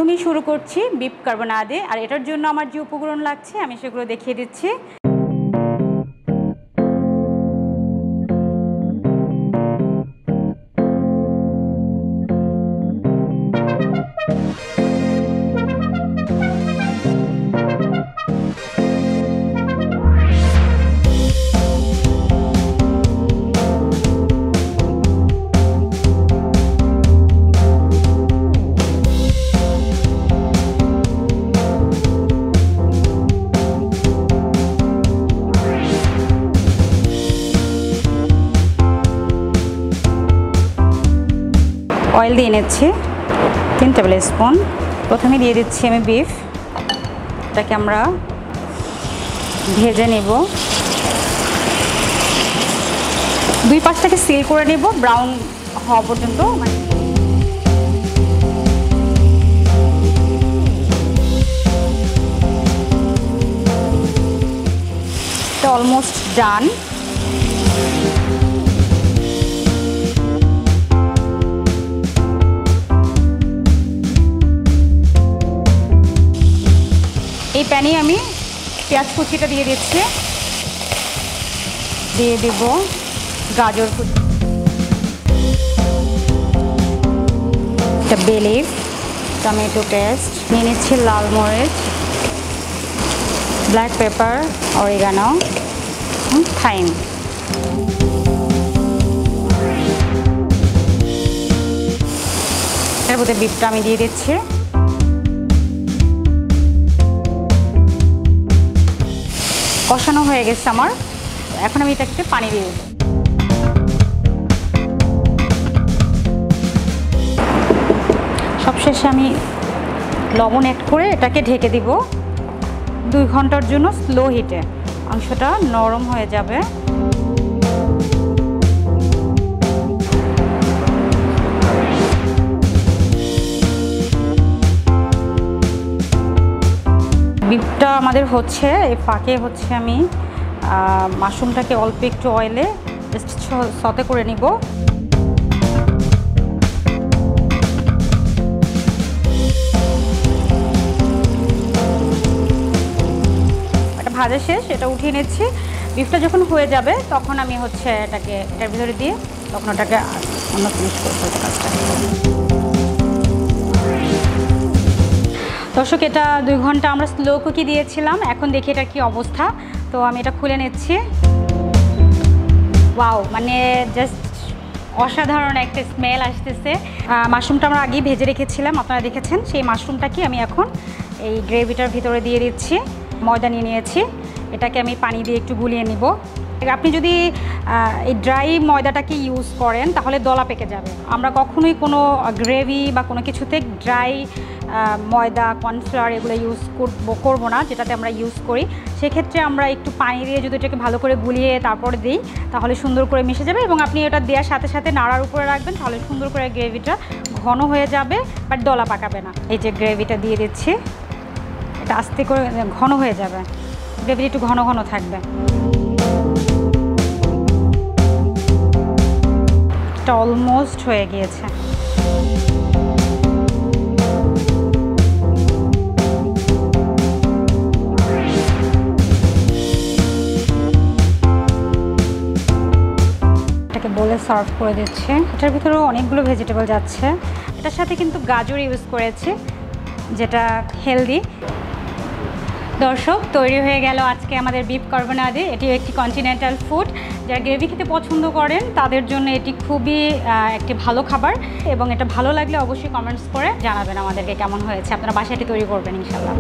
প্রথমেই শুরু করছি বিফ কার্বোনাদে। আর এটার জন্য আমার যে উপকরণ লাগছে আমি সেগুলো দেখিয়ে দিচ্ছি। অয়েল দিয়ে নিচ্ছি 3 টেবিল স্পুন। প্রথমে দিয়ে দিচ্ছি আমি বিফ, এটাকে আমরা ভেজে নেব। 2 পাশটাকে সিল করে নেব ব্রাউন হওয়া পর্যন্ত। এটা অলমোস্ট ডান। এই প্যানে আমি পেঁয়াজ কুচিটা দিয়ে দিচ্ছি, দিয়ে দেব গাজর কুচি, একটা বে লিফ, টমেটো পেস্ট, নিয়ে নিচ্ছি লাল মরিচ, ব্ল্যাক পেপার, অরিগানো, থাইম। এর মধ্যে বিফটা আমি দিয়ে দিচ্ছি। কষানো হয়ে গেছে আমার, এখন আমি এটাকে পানি দিয়ে দেব। সবশেষে আমি লবণ অ্যাড করে এটাকে ঢেকে দিব 2 ঘন্টার জন্য স্লো হিটে। মাংসটা নরম হয়ে যাবে। বিফটা আমাদের হচ্ছে, এই ফাঁকে হচ্ছে আমি মাশরুমটাকে অল্প একটু অয়েলে জাস্ট সতে করে নিব। এটা ভাজা শেষ, এটা উঠিয়ে নিচ্ছি। বিফটা যখন হয়ে যাবে তখন আমি হচ্ছে এটাকে এটার ভিতরে দিয়ে তখন ওটাকে অন্য ফিনিশ করে ফেলতে কাজটা। দর্শক, এটা 2 ঘন্টা আমরা স্লো কুকি দিয়েছিলাম। এখন দেখি এটার কী অবস্থা। তো আমি এটা খুলে নিচ্ছি। ওয়াও, মানে জাস্ট অসাধারণ একটা স্মেল আসতেছে। মাশরুমটা আমরা আগেই ভেজে রেখেছিলাম, আপনারা দেখেছেন। সেই মাশরুমটাকে আমি এখন এই গ্রেভিটার ভিতরে দিয়ে দিচ্ছি। ময়দা নিয়ে নিয়েছি, এটাকে আমি পানি দিয়ে একটু গুলিয়ে নিব। আপনি যদি এই ড্রাই ময়দাটাকে ইউজ করেন তাহলে দলা পেকে যাবে। আমরা কখনোই কোনো গ্রেভি বা কোনো কিছুতে ড্রাই ময়দা, কর্নফ্লাওয়ার এগুলো ইউজ করবো না, যেটাতে আমরা ইউজ করি। সেক্ষেত্রে আমরা একটু পানি দিয়ে যদি এটাকে ভালো করে গুলিয়ে তারপরে দিই তাহলে সুন্দর করে মিশে যাবে। এবং আপনি এটা দেওয়ার সাথে সাথে নাড়ার উপরে রাখবেন, তাহলে সুন্দর করে গ্রেভিটা ঘন হয়ে যাবে, বাট দলা পাকাবে না। এই যে গ্রেভিটা দিয়ে দিচ্ছি, এটা আস্তে করে ঘন হয়ে যাবে, গ্রেভিটা একটু ঘন ঘন থাকবে। এটা অলমোস্ট হয়ে গিয়েছে। এটাকে বলে সার্ভ করে দিচ্ছি। এটার ভিতরেও অনেকগুলো ভেজিটেবল যাচ্ছে। এটার সাথে কিন্তু গাজর ইউজ করেছে, যেটা হেলদি। দর্শক, তৈরি হয়ে গেল আজকে আমাদের বিফ কার্বোনাদে। এটিও একটি কন্টিনেন্টাল ফুড। যারা গ্রেভি খেতে পছন্দ করেন তাদের জন্য এটি খুবই একটি ভালো খাবার। এবং এটা ভালো লাগলে অবশ্যই কমেন্টস করে জানাবেন আমাদেরকে কেমন হয়েছে। আপনারা বাসায় এটি তৈরি করবেন ইনশাআল্লাহ।